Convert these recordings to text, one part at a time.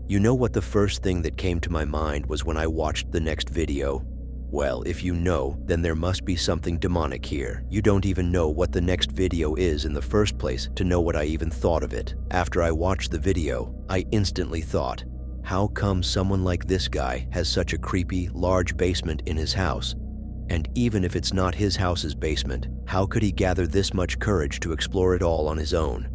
You know what the first thing that came to my mind was when I watched the next video? Well, if you know, then there must be something demonic here. You don't even know what the next video is in the first place to know what I even thought of it. After I watched the video, I instantly thought, how come someone like this guy has such a creepy, large basement in his house? And even if it's not his house's basement, how could he gather this much courage to explore it all on his own?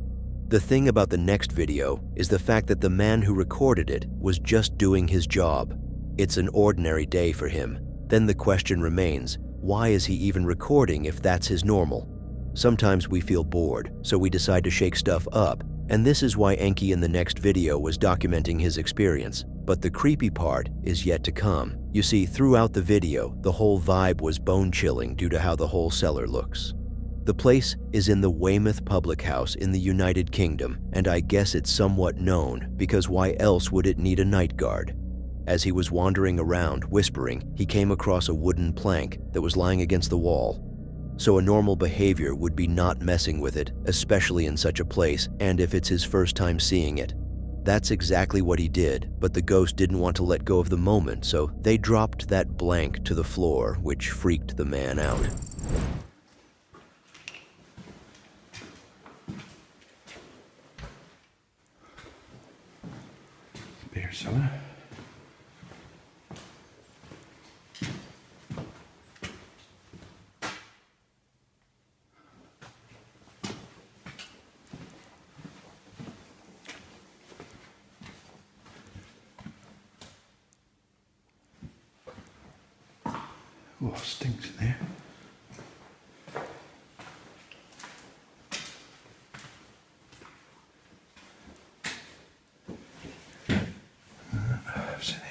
The thing about the next video is the fact that the man who recorded it was just doing his job. It's an ordinary day for him. Then the question remains, why is he even recording if that's his normal? Sometimes we feel bored, so we decide to shake stuff up, and this is why Enki in the next video was documenting his experience. But the creepy part is yet to come. You see, throughout the video, the whole vibe was bone-chilling due to how the whole cellar looks. The place is in the Weymouth Public House in the United Kingdom, and I guess it's somewhat known because why else would it need a night guard? As he was wandering around, whispering, he came across a wooden plank that was lying against the wall. So a normal behavior would be not messing with it, especially in such a place, and if it's his first time seeing it. That's exactly what he did, but the ghost didn't want to let go of the moment, so they dropped that blank to the floor, which freaked the man out. Beer cellar. Oh, stinks in there. What's in there?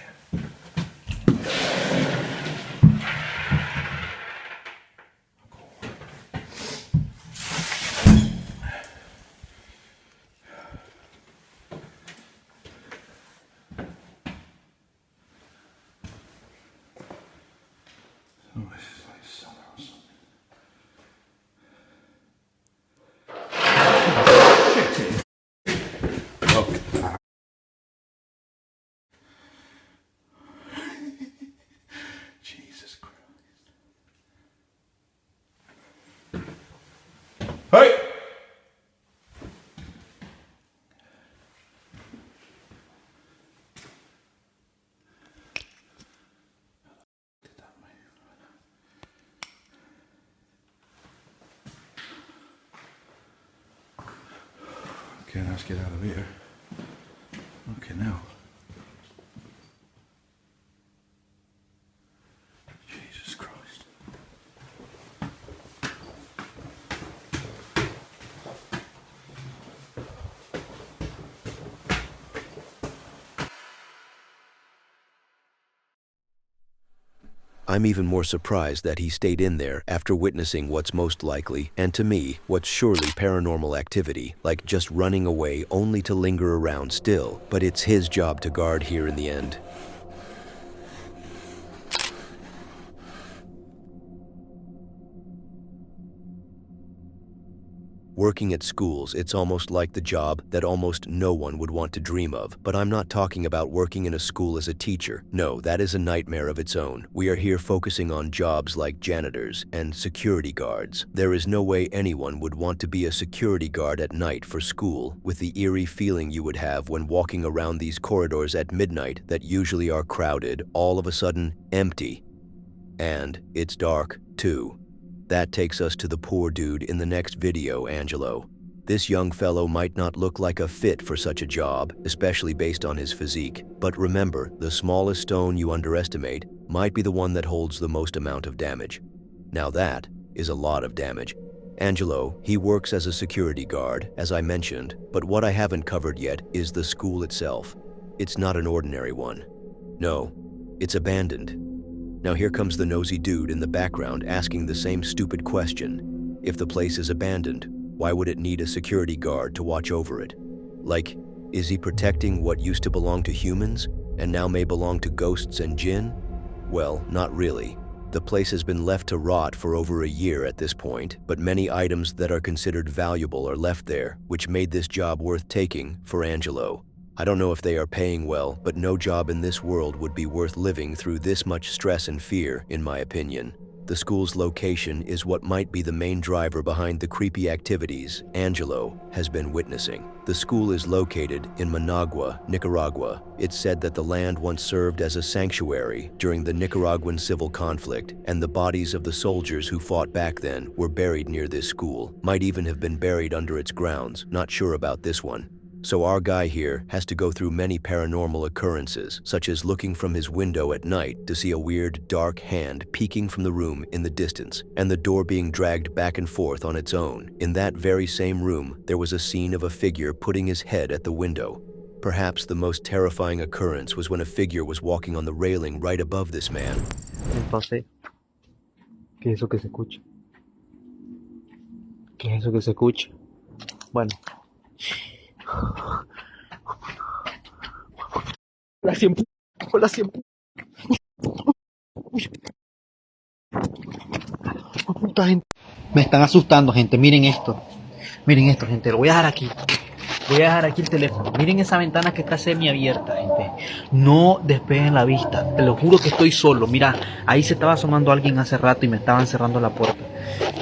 Oh, this is like cellar or something. Oh. Jesus Christ. Hey! Okay, let's get out of here. Okay, now. Jesus Christ. I'm even more surprised that he stayed in there after witnessing what's most likely, and to me, what's surely paranormal activity, like just running away only to linger around still, but it's his job to guard here in the end. Working at schools, it's almost like the job that almost no one would want to dream of. But I'm not talking about working in a school as a teacher. No, that is a nightmare of its own. We are here focusing on jobs like janitors and security guards. There is no way anyone would want to be a security guard at night for school with the eerie feeling you would have when walking around these corridors at midnight that usually are crowded, all of a sudden empty. And it's dark, too. That takes us to the poor dude in the next video, Angelo. This young fellow might not look like a fit for such a job, especially based on his physique. But remember, the smallest stone you underestimate might be the one that holds the most amount of damage. Now that is a lot of damage. Angelo, he works as a security guard, as I mentioned, but what I haven't covered yet is the school itself. It's not an ordinary one. No, it's abandoned. Now here comes the nosy dude in the background asking the same stupid question. If the place is abandoned, why would it need a security guard to watch over it? Like, is he protecting what used to belong to humans and now may belong to ghosts and jinn? Well, not really. The place has been left to rot for over a year at this point, but many items that are considered valuable are left there, which made this job worth taking for Angelo. I don't know if they are paying well, but no job in this world would be worth living through this much stress and fear, in my opinion. The school's location is what might be the main driver behind the creepy activities Angelo has been witnessing. The school is located in Managua, Nicaragua. It's said that the land once served as a sanctuary during the Nicaraguan civil conflict, and the bodies of the soldiers who fought back then were buried near this school, might even have been buried under its grounds. Not sure about this one. So our guy here has to go through many paranormal occurrences, such as looking from his window at night to see a weird, dark hand peeking from the room in the distance, and the door being dragged back and forth on its own. In that very same room, there was a scene of a figure putting his head at the window. Perhaps the most terrifying occurrence was when a figure was walking on the railing right above this man. Entonces, ¿qué es eso que se escucha? ¿Qué es eso que se escucha? Bueno. Hola, siempre. Hola, siempre. Puta gente. Me están asustando, gente. Miren esto. Miren esto, gente. Lo voy a dejar aquí. Voy a dejar aquí el teléfono. Miren esa ventana que está semiabierta, gente. No despeguen la vista. Te lo juro que estoy solo. Mira, ahí se estaba asomando alguien hace rato y me estaban cerrando la puerta.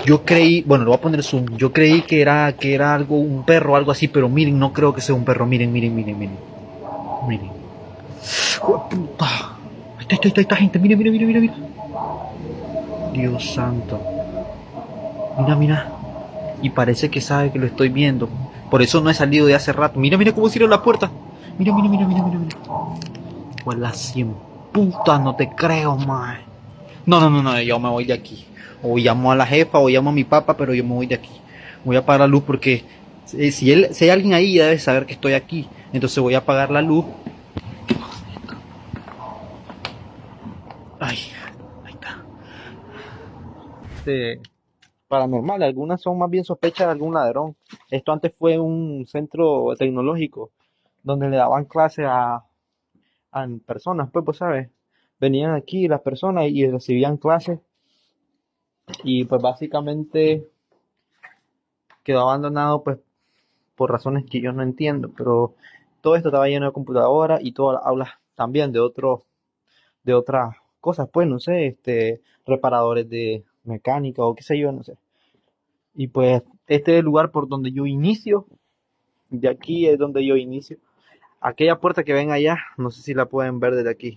Yo creí, bueno, lo voy a poner zoom. Yo creí que era algo, un perro o algo así, pero miren, no creo que sea un perro. Miren. Miren. ¡Oh, puta! Ahí está, gente. Mira. Dios santo. Mira. Y parece que sabe que lo estoy viendo. Por eso no he salido de hace rato. Mira cómo cierra la puerta. Mira. Pues la 100 puta, no te creo, man. No, yo me voy de aquí. O llamo a la jefa o llamo a mi papá, pero yo me voy de aquí. Voy a apagar la luz porque si hay alguien ahí ya debe saber que estoy aquí. Entonces voy a apagar la luz. Ahí está. Paranormal, algunas son más bien sospechas de algún ladrón. Esto antes fue un centro tecnológico donde le daban clases a personas, pues sabes, venían aquí las personas y recibían clases y pues básicamente quedó abandonado pues por razones que yo no entiendo, pero todo esto estaba lleno de computadoras y todas las aulas también de otras cosas, pues no sé, reparadores de mecánica o qué sé yo, no sé. Y pues este es el lugar por donde yo inicio. De aquí es donde yo inicio. Aquella puerta que ven allá, no sé si la pueden ver desde aquí.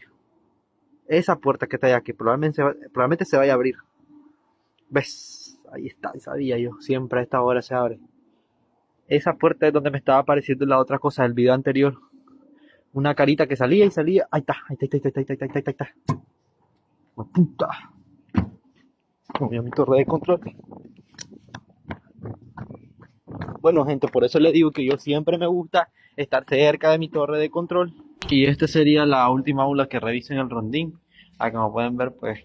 Esa puerta que está allá, que probablemente se vaya a abrir. ¿Ves? Ahí está, sabía yo. Siempre a esta hora se abre. Esa puerta es donde me estaba apareciendo la otra cosa del video anterior. Una carita que salía y salía. Ahí está. ¡Oh, puta! Movió mi torre de control. Bueno, gente, por eso les digo que yo siempre me gusta estar cerca de mi torre de control. Y esta sería la última aula que reviso en el rondín. Aquí como pueden ver, pues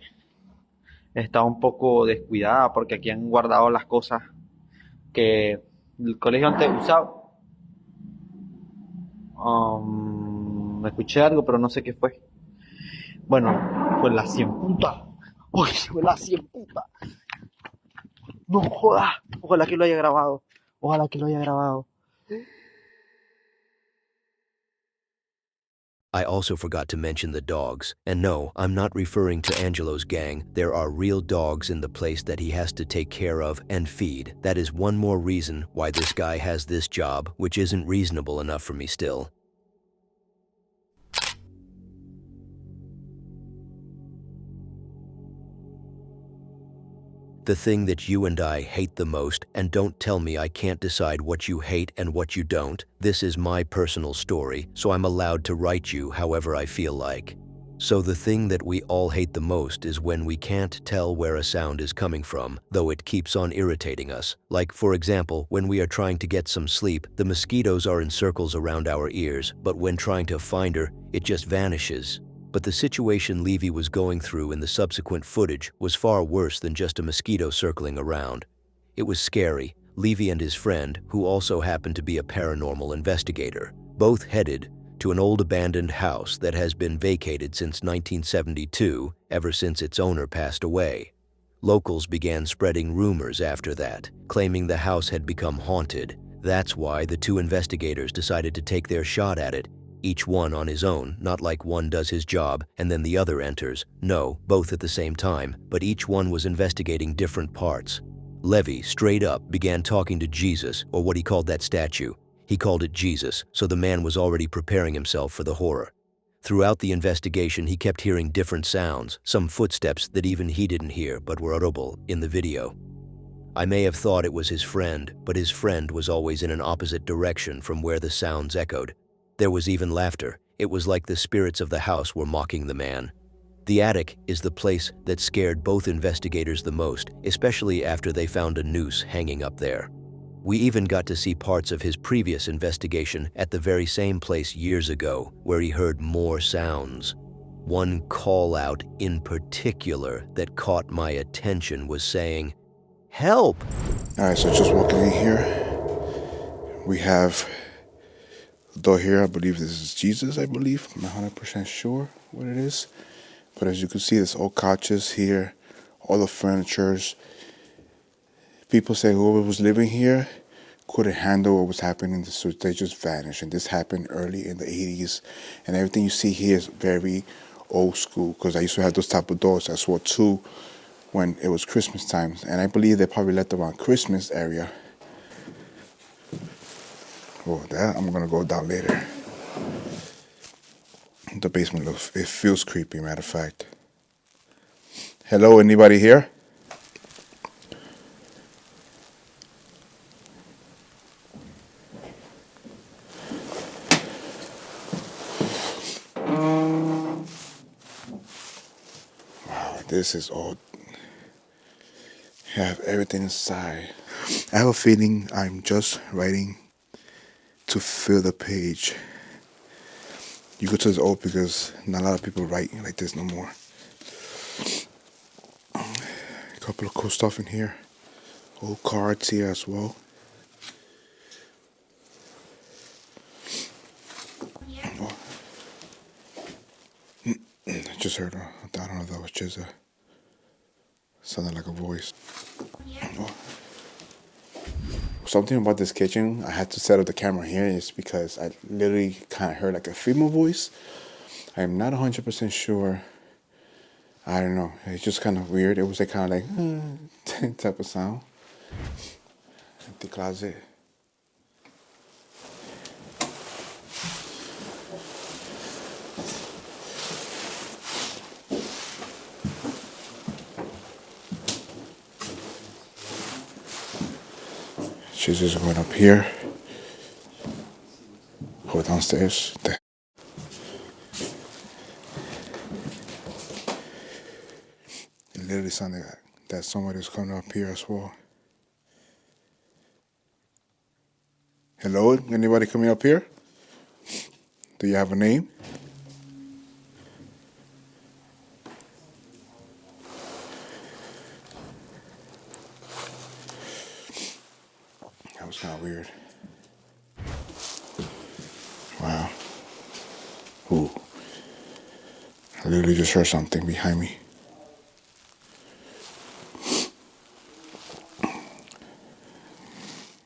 está un poco descuidada porque aquí han guardado las cosas que el colegio antes usaba. Escuché algo, pero no sé qué fue. Bueno, pues la 100 puta. Uy, fue la 100 puta. No jodas. Ojalá que lo haya grabado. I also forgot to mention the dogs. And no, I'm not referring to Angelo's gang. There are real dogs in the place that he has to take care of and feed. That is one more reason why this guy has this job, which isn't reasonable enough for me still. The thing that you and I hate the most, and don't tell me I can't decide what you hate and what you don't. This is my personal story, so I'm allowed to write you however I feel like. So the thing that we all hate the most is when we can't tell where a sound is coming from, though it keeps on irritating us. Like, for example, when we are trying to get some sleep, the mosquitoes are in circles around our ears, but when trying to find her, it just vanishes. But the situation Levy was going through in the subsequent footage was far worse than just a mosquito circling around. It was scary. Levy and his friend, who also happened to be a paranormal investigator, both headed to an old abandoned house that has been vacated since 1972, ever since its owner passed away. Locals began spreading rumors after that, claiming the house had become haunted. That's why the two investigators decided to take their shot at it Each one on his own, not like one does his job and then the other enters. No, both at the same time, but each one was investigating different parts. Levy, straight up, began talking to Jesus, or what he called that statue. He called it Jesus, so the man was already preparing himself for the horror. Throughout the investigation, he kept hearing different sounds, some footsteps that even he didn't hear but were audible in the video. I may have thought it was his friend, but his friend was always in an opposite direction from where the sounds echoed. There was even laughter. It was like the spirits of the house were mocking the man. The attic is the place that scared both investigators the most, especially after they found a noose hanging up there. We even got to see parts of his previous investigation at the very same place years ago, where he heard more sounds. One call-out in particular that caught my attention was saying, "Help!" All right, so just walking in here, we have the door here. I believe this is Jesus, I believe. I'm not 100% sure what it is. But as you can see, there's all couches here, all the furnitures. People say whoever was living here couldn't handle what was happening, so they just vanished. And this happened early in the 80s. And everything you see here is very old school, because I used to have those type of doors. I saw two when it was Christmas time. And I believe they probably left around Christmas area. Oh, that I'm going to go down later. The basement looks, it feels creepy, matter of fact. Hello, anybody here? Wow, this is all. Have everything inside. I have a feeling I'm just writing to fill the page. You go to this old because not a lot of people write like this no more. A couple of cool stuff in here. Old cards here as well. Oh. I just heard, I don't know if that was just sounded like a voice. Oh. Something about this kitchen, I had to set up the camera here is because I literally kind of heard like a female voice. I'm not 100% sure. I don't know. It's just kind of weird. It was like kind of like type of sound. Empty closet. She's just going up here. Go downstairs. There. It literally sounded like that somebody's coming up here as well. Hello? Anybody coming up here? Do you have a name? That was kind of weird. Wow. Ooh. I literally just heard something behind me.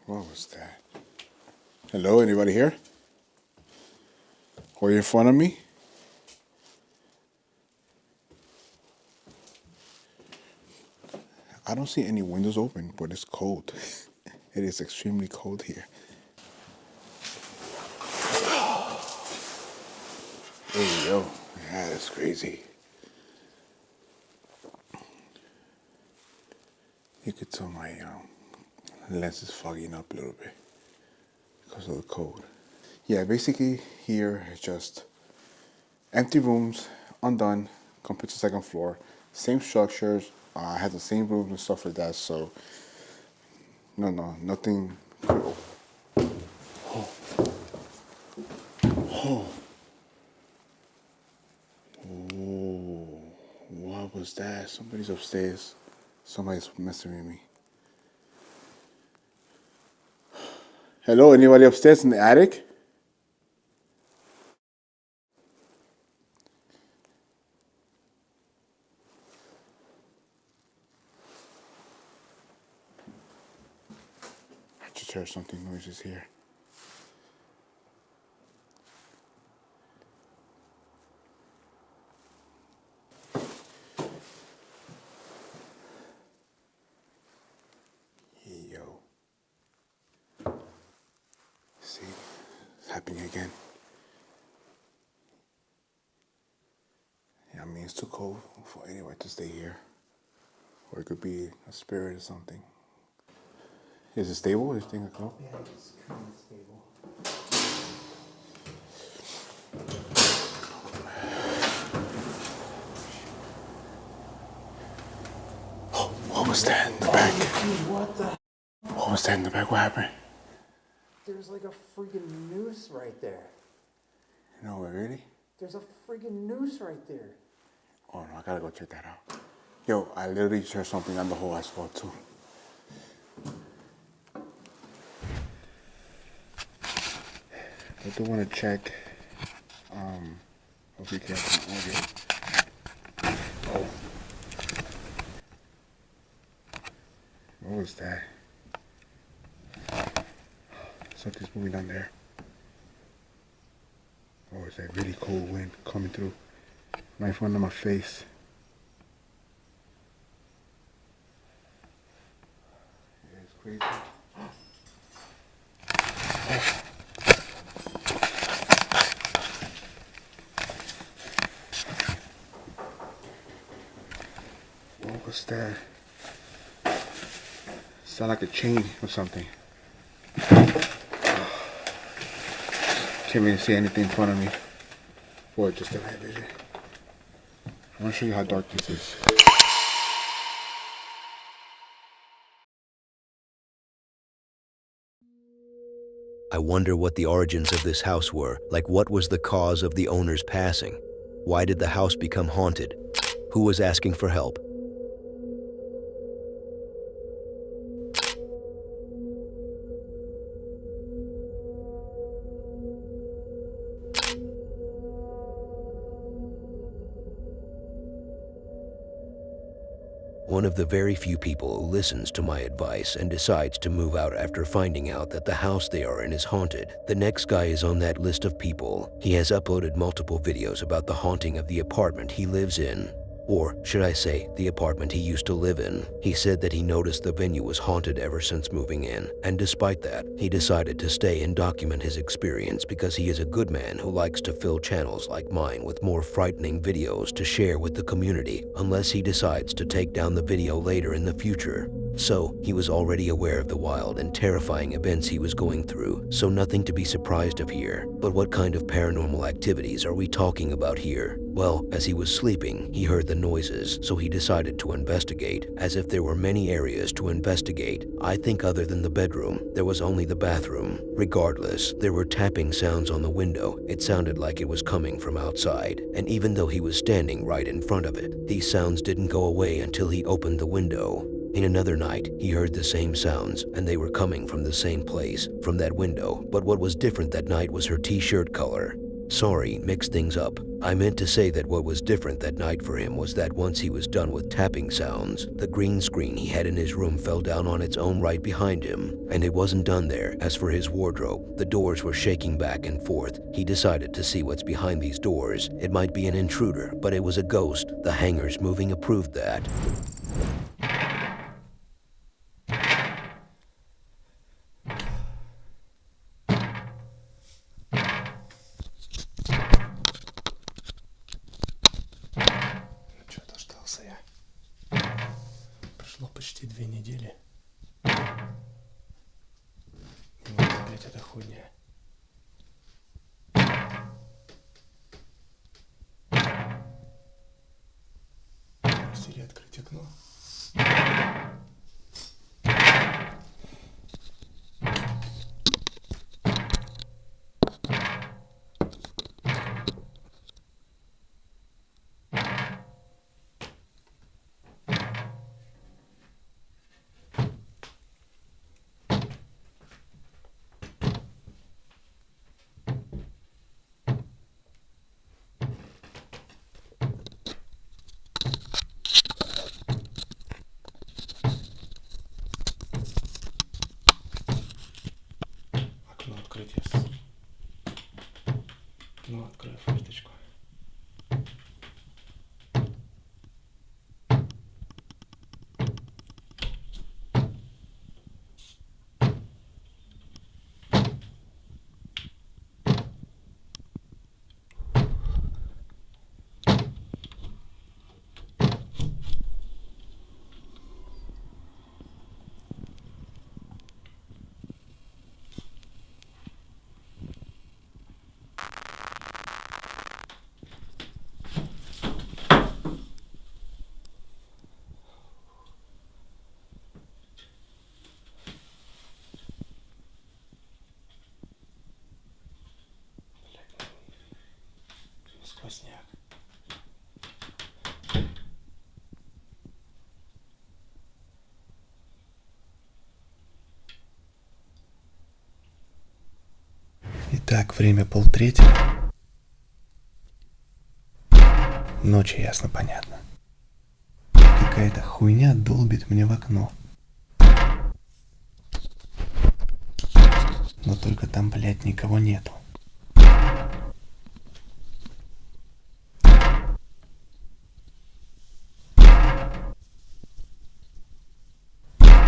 What was that? Hello, anybody here? Are you in front of me? I don't see any windows open, but it's cold. It is extremely cold here. Hey, yo. Yeah, that's crazy. You could tell my lens is fogging up a little bit because of the cold. Yeah, basically here it's just empty rooms, undone, compared to second floor. Same structures. I had the same rooms and stuff like that. So nothing. Oh. Oh. Oh. What was that? Somebody's upstairs. Somebody's messing with me. Hello, anybody upstairs in the attic? I just heard something noises here. happening again. Yeah, I mean, it's too cold for anyone to stay here. Or it could be a spirit or something. Is it stable? This thing go? Yeah, it's kind of stable. Oh, what was that in the back? What the? What was that in the back? What happened? There's like a freaking noose right there. No, really? There's a freaking noose right there. Oh no, I gotta go check that out. Yo, I literally heard something on the whole asphalt too. I do want to check. Hope you can't audio. Oh, what was that? Something's moving down there. Oh, it's that really cold wind coming through right in front of my face. Yeah, it's crazy. What was that? Sound like a chain or something. Can't really see anything in front of me. Boy, just the night vision. I want to show you how dark this is. I wonder what the origins of this house were, like what was the cause of the owner's passing? Why did the house become haunted? Who was asking for help? One of the very few people who listens to my advice and decides to move out after finding out that the house they are in is haunted. The next guy is on that list of people. He has uploaded multiple videos about the haunting of the apartment he lives in. Or should I say, the apartment he used to live in. He said that he noticed the venue was haunted ever since moving in, and despite that, he decided to stay and document his experience because he is a good man who likes to fill channels like mine with more frightening videos to share with the community, unless he decides to take down the video later in the future. So, he was already aware of the wild and terrifying events he was going through, so nothing to be surprised of here. But what kind of paranormal activities are we talking about here? Well, as he was sleeping, he heard the noises, so he decided to investigate. As if there were many areas to investigate, I think other than the bedroom, there was only the bathroom. Regardless, there were tapping sounds on the window. It sounded like it was coming from outside, and even though he was standing right in front of it, these sounds didn't go away until he opened the window. In another night, he heard the same sounds, and they were coming from the same place, from that window. But what was different that night was her t-shirt color. Sorry, mixed things up. I meant to say that what was different that night for him was that once he was done with tapping sounds, the green screen he had in his room fell down on its own right behind him. And it wasn't done there. As for his wardrobe, the doors were shaking back and forth. He decided to see what's behind these doors. It might be an intruder, but it was a ghost. The hangers moving approved that. Прошло почти 2 недели. И вот опять эта хуйня. Просили открыть окно. Итак, время 2:30. Ночи, ясно, понятно. Какая-то хуйня долбит мне в окно. Но только там, блядь, никого нету.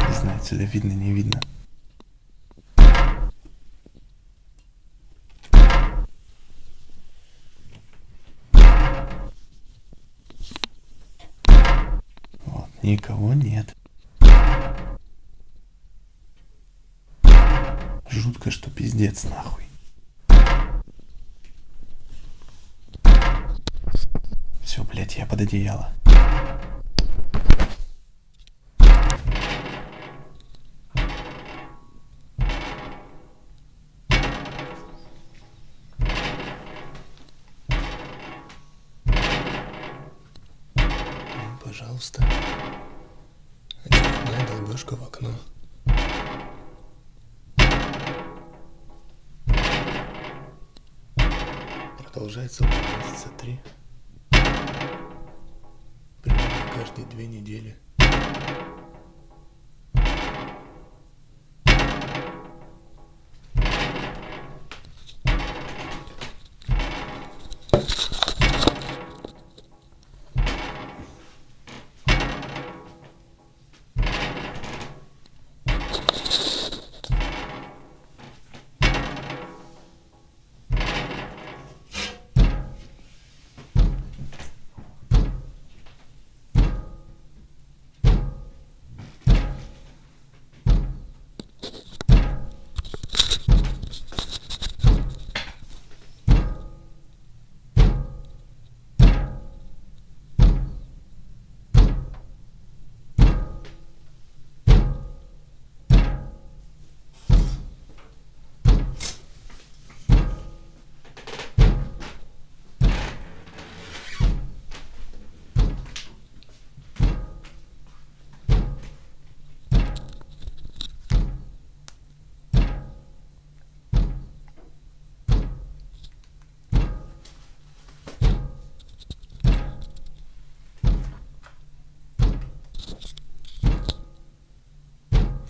Не знаю, отсюда видно, не видно. Вот, никого нет. Жутко, что пиздец нахуй. Все, блядь, я под одеяло. Ну, пожалуйста. Очередная долбежка в окно. Продолжается уже месяца 3. Примерно каждые 2 недели.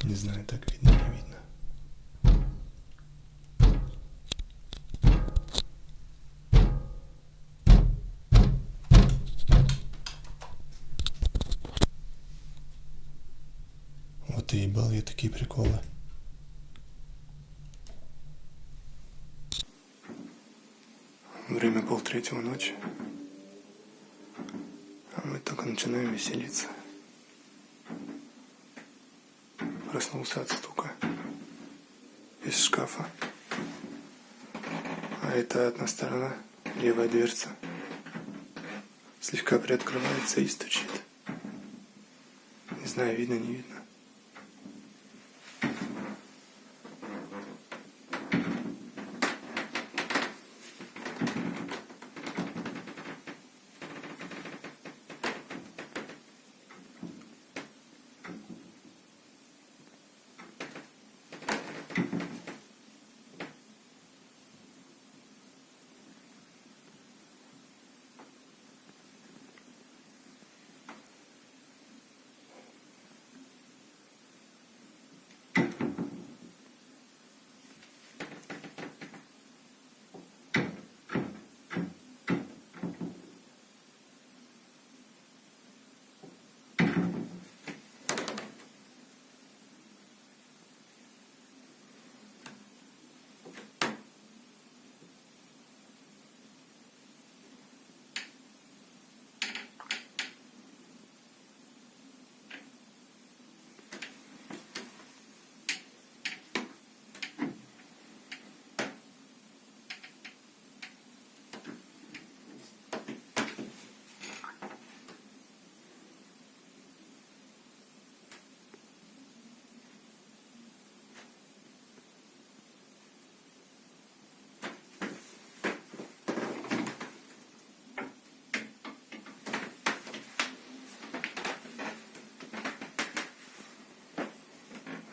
Не знаю, так видно, не видно. Вот и ебал я такие приколы. Время 2:30 ночи. А мы только начинаем веселиться. Проснулся от стука из шкафа. А это одна сторона, левая дверца, слегка приоткрывается и стучит. Не знаю, видно, не видно.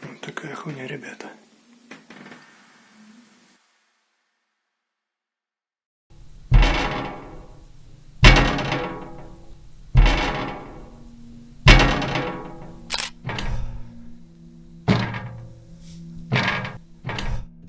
Вот такая хуйня, ребята.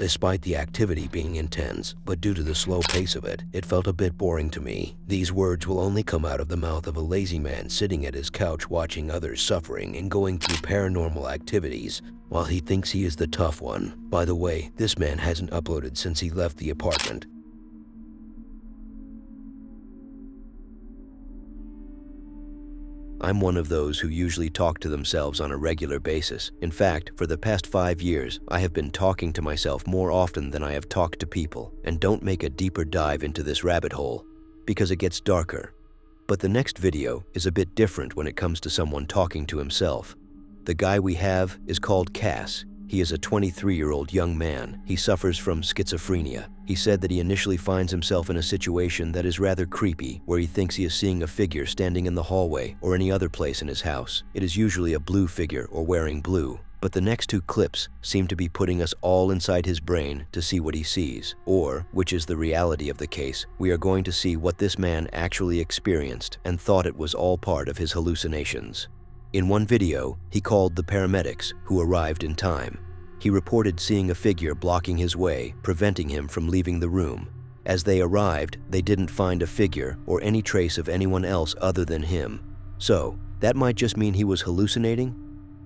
Despite the activity being intense, but due to the slow pace of it, it felt a bit boring to me. These words will only come out of the mouth of a lazy man sitting at his couch watching others suffering and going through paranormal activities while he thinks he is the tough one. By the way, this man hasn't uploaded since he left the apartment. I'm one of those who usually talk to themselves on a regular basis. In fact, for the past 5 years, I have been talking to myself more often than I have talked to people, and don't make a deeper dive into this rabbit hole, because it gets darker. But the next video is a bit different when it comes to someone talking to himself. The guy we have is called Cass. He is a 23-year-old young man. He suffers from schizophrenia. He said that he initially finds himself in a situation that is rather creepy, where he thinks he is seeing a figure standing in the hallway or any other place in his house. It is usually a blue figure or wearing blue. But the next 2 clips seem to be putting us all inside his brain to see what he sees. Or, which is the reality of the case, we are going to see what this man actually experienced and thought it was all part of his hallucinations. In one video, he called the paramedics, who arrived in time. He reported seeing a figure blocking his way, preventing him from leaving the room. As they arrived, they didn't find a figure or any trace of anyone else other than him. So, that might just mean he was hallucinating?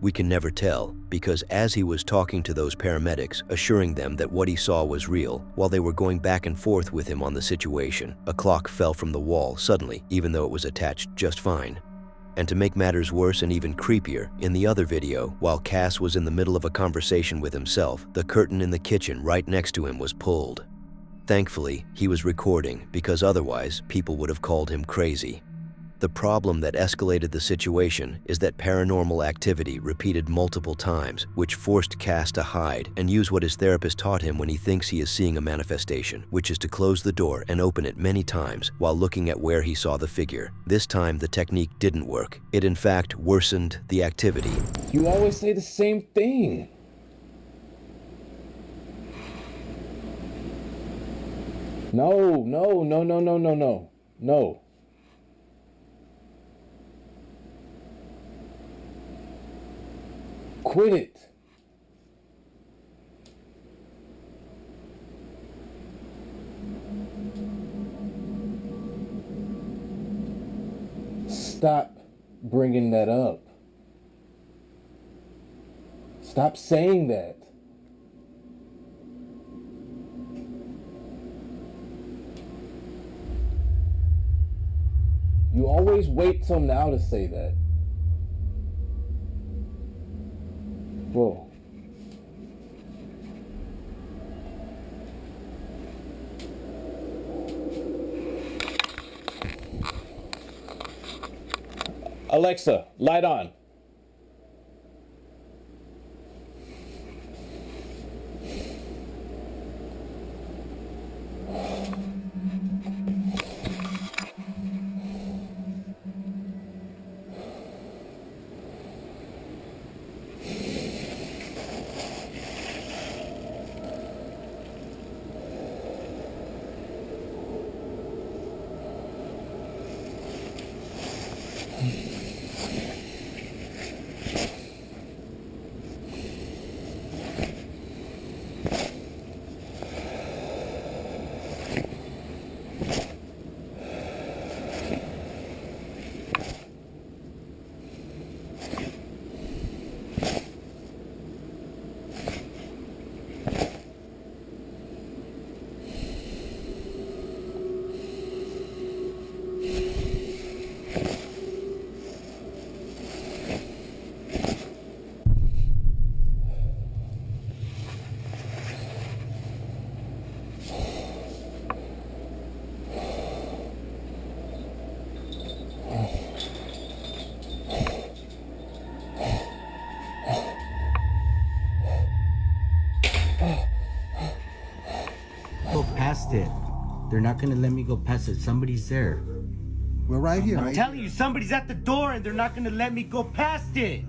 We can never tell, because as he was talking to those paramedics, assuring them that what he saw was real, while they were going back and forth with him on the situation, a clock fell from the wall suddenly, even though it was attached just fine. And to make matters worse and even creepier, in the other video, while Cass was in the middle of a conversation with himself, the curtain in the kitchen right next to him was pulled. Thankfully, he was recording, because otherwise, people would have called him crazy. The problem that escalated the situation is that paranormal activity repeated multiple times, which forced Cass to hide and use what his therapist taught him when he thinks he is seeing a manifestation, which is to close the door and open it many times while looking at where he saw the figure. This time, the technique didn't work. It in fact worsened the activity. You always say the same thing. No. Quit it. Stop bringing that up. Stop saying that. You always wait till now to say that. Whoa. Alexa, light on. It. They're not gonna let me go past it. Somebody's there. We're right here. I'm telling you, somebody's at the door and they're not gonna let me go past it.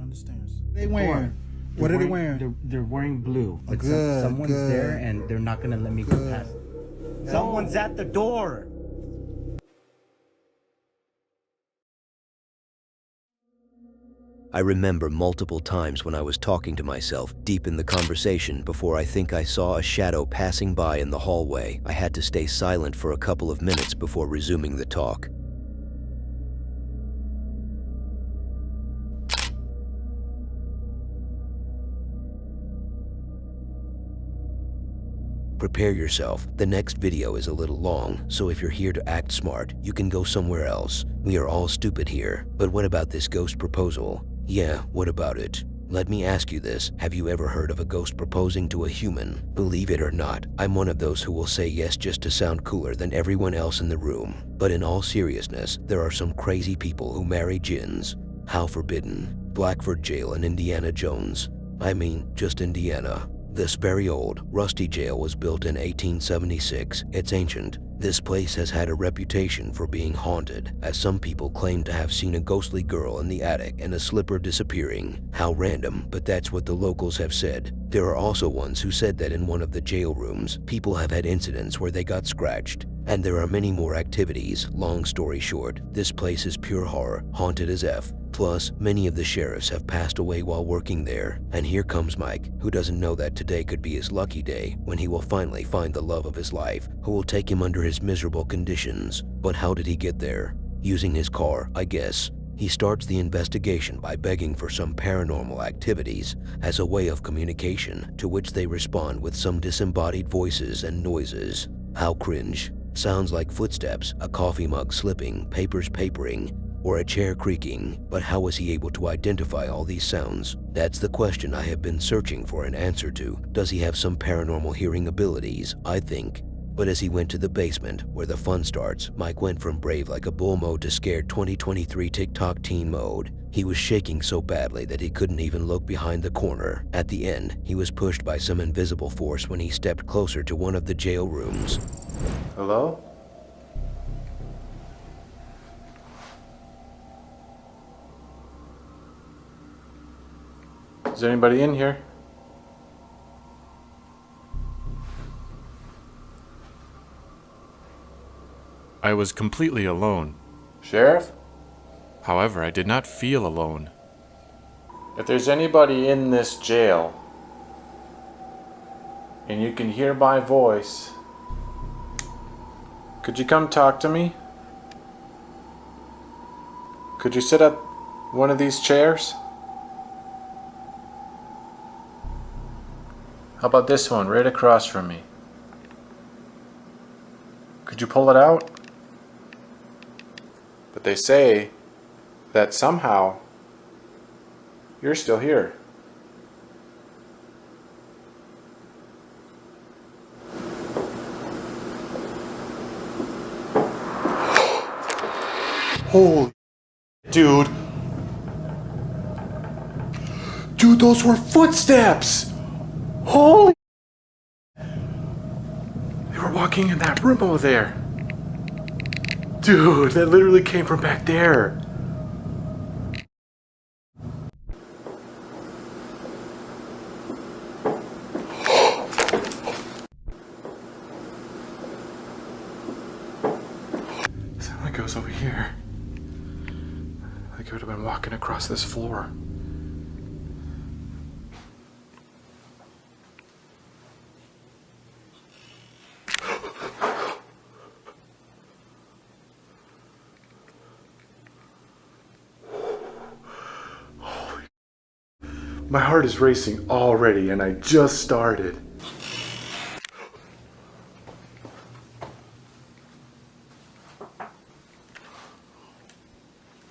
They wearing? What are they wearing? They're wearing blue. But Good, someone's good. there and they're not gonna let me go past it. Someone's at the door. I remember multiple times when I was talking to myself deep in the conversation before I think I saw a shadow passing by in the hallway. I had to stay silent for a couple of minutes before resuming the talk. Prepare yourself. The next video is a little long, so if you're here to act smart, you can go somewhere else. We are all stupid here. But what about this ghost proposal? Yeah, what about it? Let me ask you this. Have you ever heard of a ghost proposing to a human? Believe it or not, I'm one of those who will say yes just to sound cooler than everyone else in the room. But in all seriousness, there are some crazy people who marry jinns. How forbidden. Blackford Jail in Indiana Jones. I mean, just Indiana. This very old, rusty jail was built in 1876. It's ancient. This place has had a reputation for being haunted, as some people claim to have seen a ghostly girl in the attic and a slipper disappearing. How random, but that's what the locals have said. There are also ones who said that in one of the jail rooms, people have had incidents where they got scratched. And there are many more activities. Long story short, this place is pure horror, haunted as F. Plus, many of the sheriffs have passed away while working there. And here comes Mike, who doesn't know that today could be his lucky day when he will finally find the love of his life, who will take him under his miserable conditions. But how did he get there? Using his car, I guess. He starts the investigation by begging for some paranormal activities as a way of communication, to which they respond with some disembodied voices and noises. How cringe. Sounds like footsteps, a coffee mug slipping, papers papering, or a chair creaking. But how was he able to identify all these sounds? That's the question I have been searching for an answer to. Does he have some paranormal hearing abilities? I think. But as he went to the basement, where the fun starts, Mike went from brave like a bull mode to scared 2023 TikTok teen mode. He was shaking so badly that he couldn't even look behind the corner. At the end, he was pushed by some invisible force when he stepped closer to one of the jail rooms. Hello? Is there anybody in here? I was completely alone. Sheriff? However, I did not feel alone. If there's anybody in this jail, and you can hear my voice, could you come talk to me? Could you sit at one of these chairs? How about this one, right across from me? Could you pull it out? But they say that somehow you're still here. Holy dude. Dude, those were footsteps. Holy. They were walking in that room over there. Dude, that literally came from back there. Someone goes over here. I think I would have been walking across this floor. My heart is racing already, and I just started.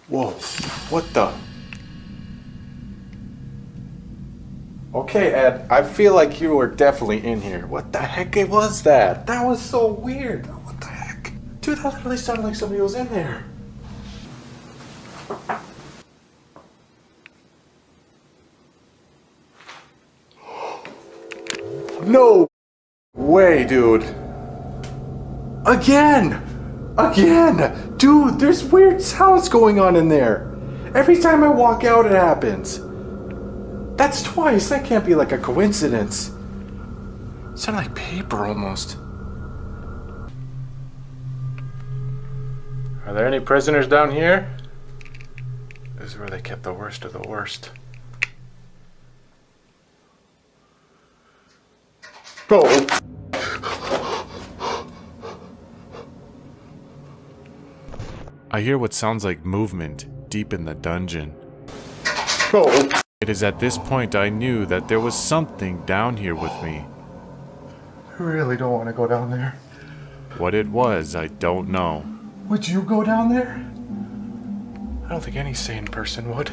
Whoa, what the? Okay, Ed, I feel like you were definitely in here. What the heck was that? That was so weird. What the heck? Dude, that literally sounded like somebody was in there. No way, dude. Again! Dude, there's weird sounds going on in there. Every time I walk out, it happens. That's twice. That can't be like a coincidence. It sounded like paper almost. Are there any prisoners down here? This is where they kept the worst of the worst. Oh! I hear what sounds like movement deep in the dungeon. Oh! It is at this point I knew that there was something down here with me. I really don't want to go down there. What it was, I don't know. Would you go down there? I don't think any sane person would.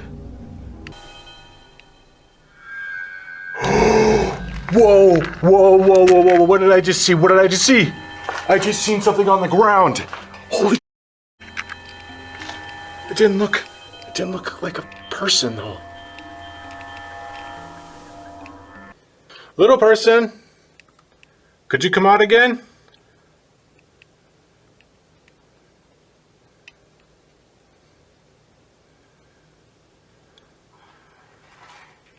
Whoa, whoa, whoa, whoa, whoa, what did I just see? What did I just see? I just seen something on the ground. Holy It didn't look like a person though. Little person, could you come out again?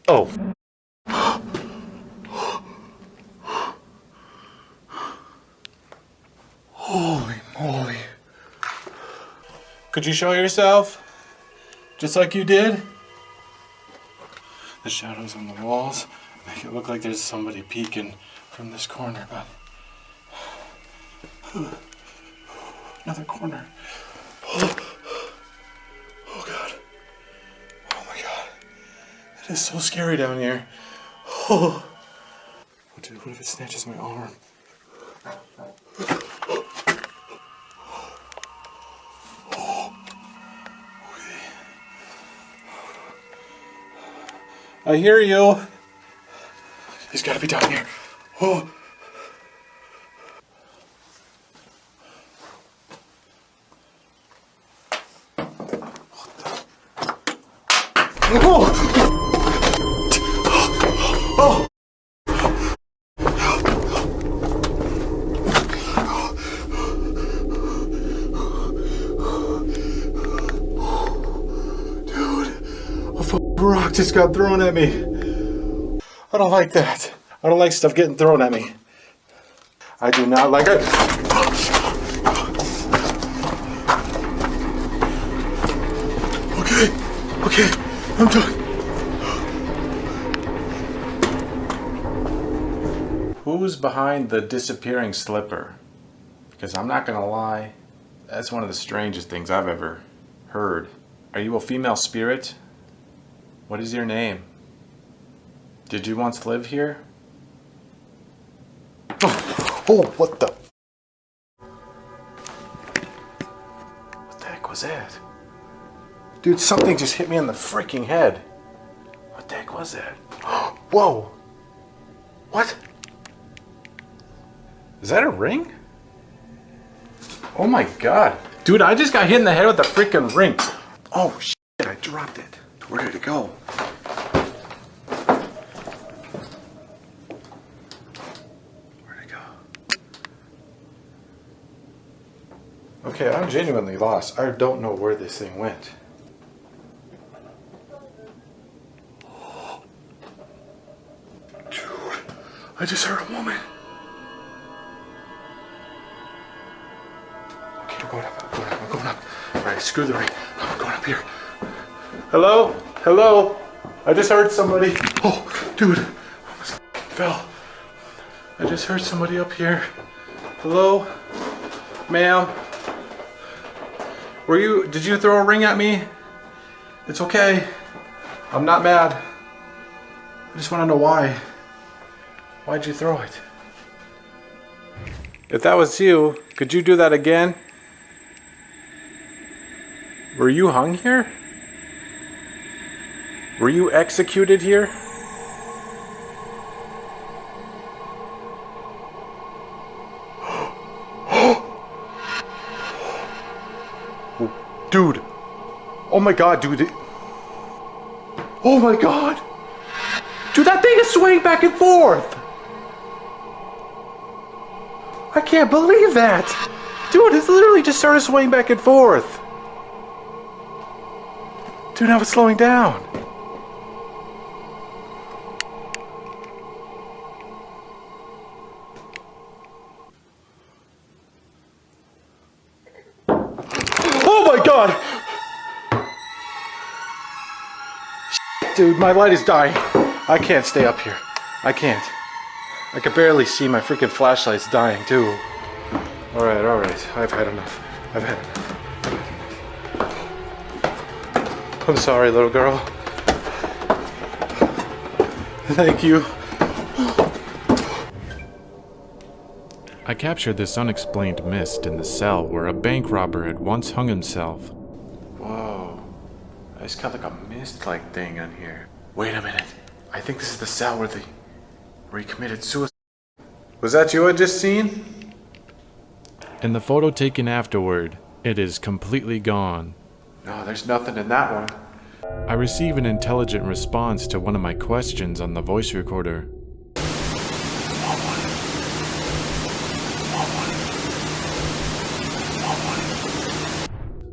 Oh. Holy moly. Could you show yourself? Just like you did? The shadows on the walls make it look like there's somebody peeking from this corner, but... Another corner. Oh God. Oh my God. It is so scary down here. Oh. What if it snatches my arm? I hear you. He's got to be down here. Oh. Oh. Oh. Rock just got thrown at me. I don't like that. I don't like stuff getting thrown at me. I do not like it. Okay, I'm done. Who's behind the disappearing slipper? Because I'm not gonna lie, that's one of the strangest things I've ever heard. Are you a female spirit? What is your name? Did you once live here? Oh, what the? What the heck was that? Dude, something just hit me in the freaking head. What the heck was that? Whoa! What? Is that a ring? Oh my God. Dude, I just got hit in the head with a freaking ring. Oh shit, I dropped it. Where did it go? Where'd it go? Okay, I'm genuinely lost. I don't know where this thing went. Dude, I just heard a woman. Okay, I'm going up. All right, screw the ring. I'm going up here. Hello? Hello? I just heard somebody. Oh, dude. I almost fell. I just heard somebody up here. Hello? Ma'am? Did you throw a ring at me? It's okay. I'm not mad. I just want to know why. Why'd you throw it? If that was you, could you do that again? Were you hung here? Were you executed here? Dude. Oh my God, dude. Oh my God. Dude, that thing is swaying back and forth. I can't believe that. Dude, it's literally just started swaying back and forth. Dude, now it's slowing down. Oh my God! Dude, my light is dying. I can't stay up here. I can't. I can barely see. My freaking flashlight's dying too. Alright. I've had enough. I'm sorry, little girl. Thank you. I captured this unexplained mist in the cell where a bank robber had once hung himself. Whoa. It's got like a mist-like thing on here. Wait a minute. I think this is the cell where he committed suicide. Was that you I just seen? In the photo taken afterward, it is completely gone. No, there's nothing in that one. I receive an intelligent response to one of my questions on the voice recorder.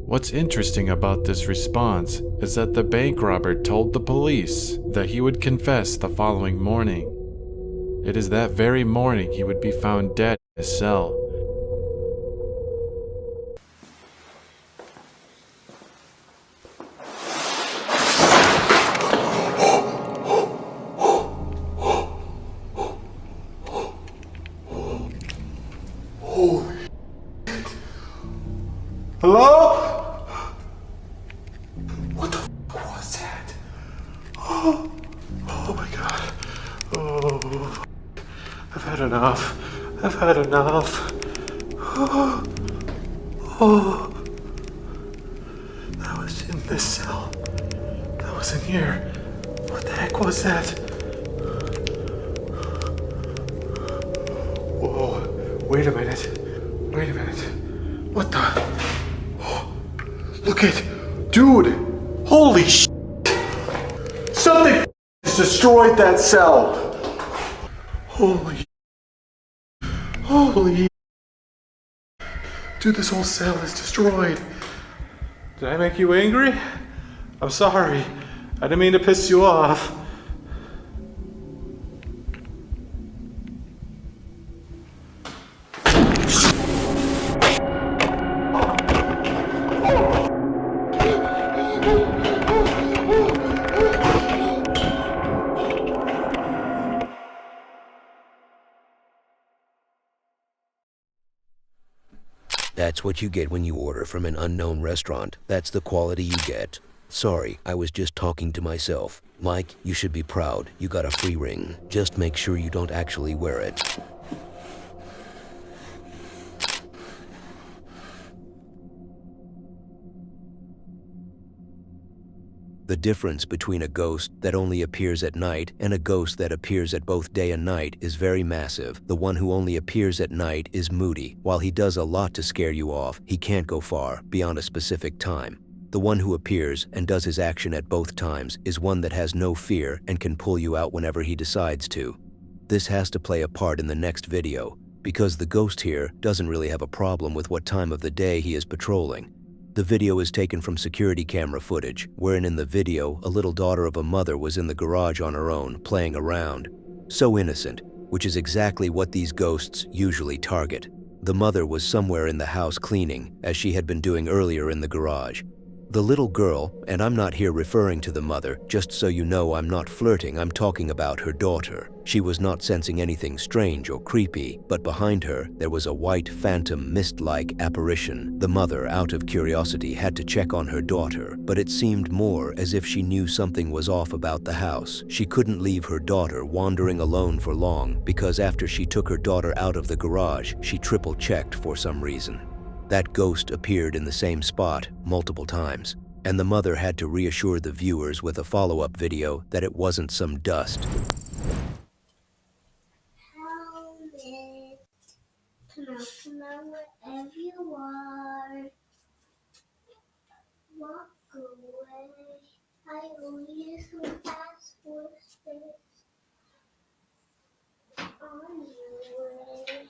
What's interesting about this response is that the bank robber told the police that he would confess the following morning. It is that very morning he would be found dead in his cell. Hello? What the fuck was that? Oh my god. Oh, I've had enough. Oh, that was in this cell. That was in here. What the heck was that? Whoa, wait a minute. What the? Look at, dude, holy shit. Something has destroyed that cell. Holy, dude, this whole cell is destroyed. Did I make you angry? I'm sorry. I didn't mean to piss you off. That's what you get when you order from an unknown restaurant. That's the quality you get. Sorry, I was just talking to myself. Mike, you should be proud. You got a free ring. Just make sure you don't actually wear it. The difference between a ghost that only appears at night and a ghost that appears at both day and night is very massive. The one who only appears at night is moody. While he does a lot to scare you off, he can't go far beyond a specific time. The one who appears and does his action at both times is one that has no fear and can pull you out whenever he decides to. This has to play a part in the next video, because the ghost here doesn't really have a problem with what time of the day he is patrolling. The video is taken from security camera footage, wherein in the video, a little daughter of a mother was in the garage on her own, playing around. So innocent, which is exactly what these ghosts usually target. The mother was somewhere in the house cleaning, as she had been doing earlier in the garage. The little girl, and I'm not here referring to the mother, just so you know I'm not flirting, I'm talking about her daughter. She was not sensing anything strange or creepy, but behind her, there was a white phantom mist-like apparition. The mother, out of curiosity, had to check on her daughter, but it seemed more as if she knew something was off about the house. She couldn't leave her daughter wandering alone for long, because after she took her daughter out of the garage, she triple-checked for some reason. That ghost appeared in the same spot multiple times, and the mother had to reassure the viewers with a follow-up video that it wasn't some dust. Come out wherever you are. Walk away. I owe you some passport space on your way.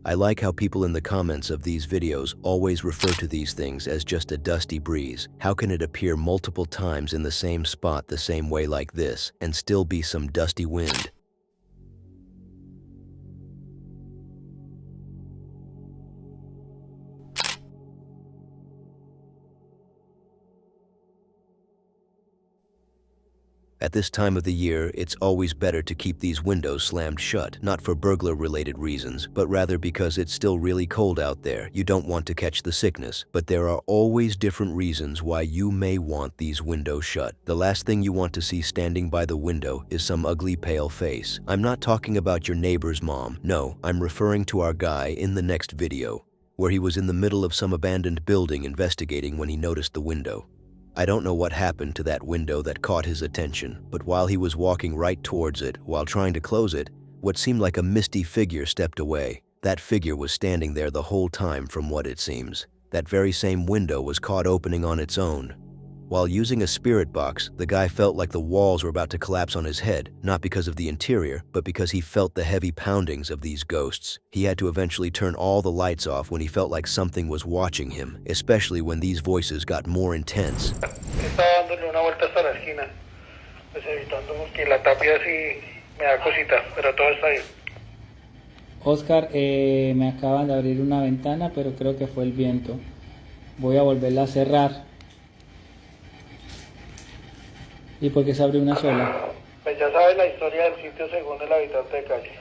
I like how people in the comments of these videos always refer to these things as just a dusty breeze. How can it appear multiple times in the same spot the same way like this and still be some dusty wind? At this time of the year, it's always better to keep these windows slammed shut, not for burglar-related reasons, but rather because it's still really cold out there. You don't want to catch the sickness, but there are always different reasons why you may want these windows shut. The last thing you want to see standing by the window is some ugly pale face. I'm not talking about your neighbor's mom. No, I'm referring to our guy in the next video, where he was in the middle of some abandoned building investigating when he noticed the window. I don't know what happened to that window that caught his attention, but while he was walking right towards it, while trying to close it, what seemed like a misty figure stepped away. That figure was standing there the whole time from what it seems. That very same window was caught opening on its own. While using a spirit box, the guy felt like the walls were about to collapse on his head, not because of the interior, but because he felt the heavy poundings of these ghosts. He had to eventually turn all the lights off when he felt like something was watching him, especially when these voices got more intense. Estaba dándole una vuelta hasta la esquina, pues evitando que la tapia así me da cositas, pero todo está bien. Oscar, me acaban de abrir una ventana, pero creo que fue el viento. Voy a volverla a cerrar. ¿Y por qué se abrió una sola? Pues ya sabes la historia del sitio según el habitante de calle.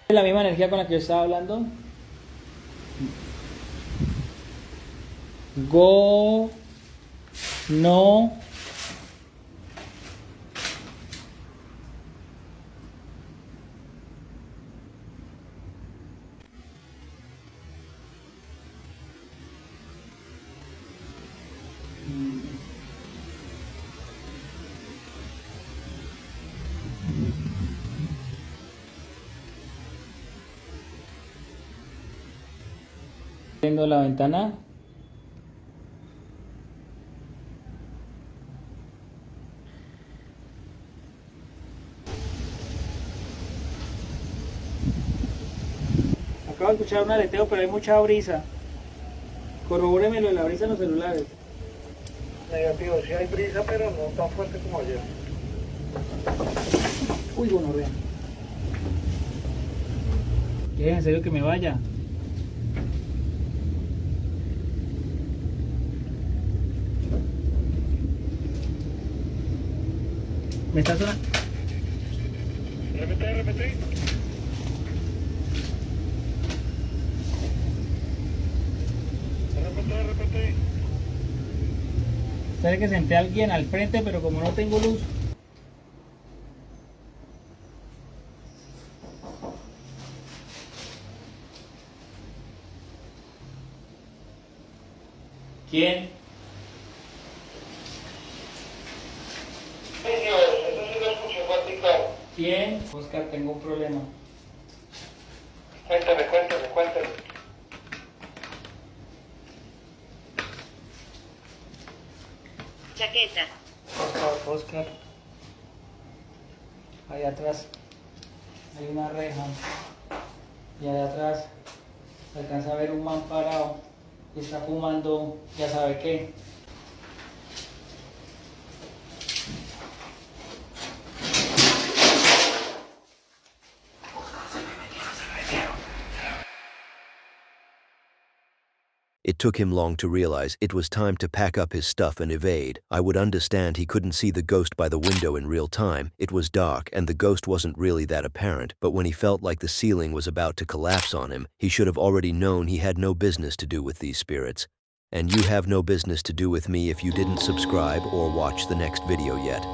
¿La misma energía con la que yo estaba hablando? No. Abriendo la ventana. Acabo de escuchar un aleteo, pero hay mucha brisa. Corrobóremelo de la brisa en los celulares. Negativo, sí hay brisa, pero no tan fuerte como ayer. Uy, bueno, vean. ¿Quieres en serio que me vaya? ¿Me está sonando? Repite. Repite. Espera que senté a alguien al frente, pero como no tengo luz. ¿Quién? ¿Quién? Oscar, tengo un problema. Cuéntame. Chaqueta. Oscar. Allá atrás hay una reja. Y allá atrás se alcanza a ver un man parado y está fumando, ya sabe qué. It took him long to realize it was time to pack up his stuff and evade. I would understand he couldn't see the ghost by the window in real time. It was dark and the ghost wasn't really that apparent, but when he felt like the ceiling was about to collapse on him, he should have already known he had no business to do with these spirits. And you have no business to do with me if you didn't subscribe or watch the next video yet.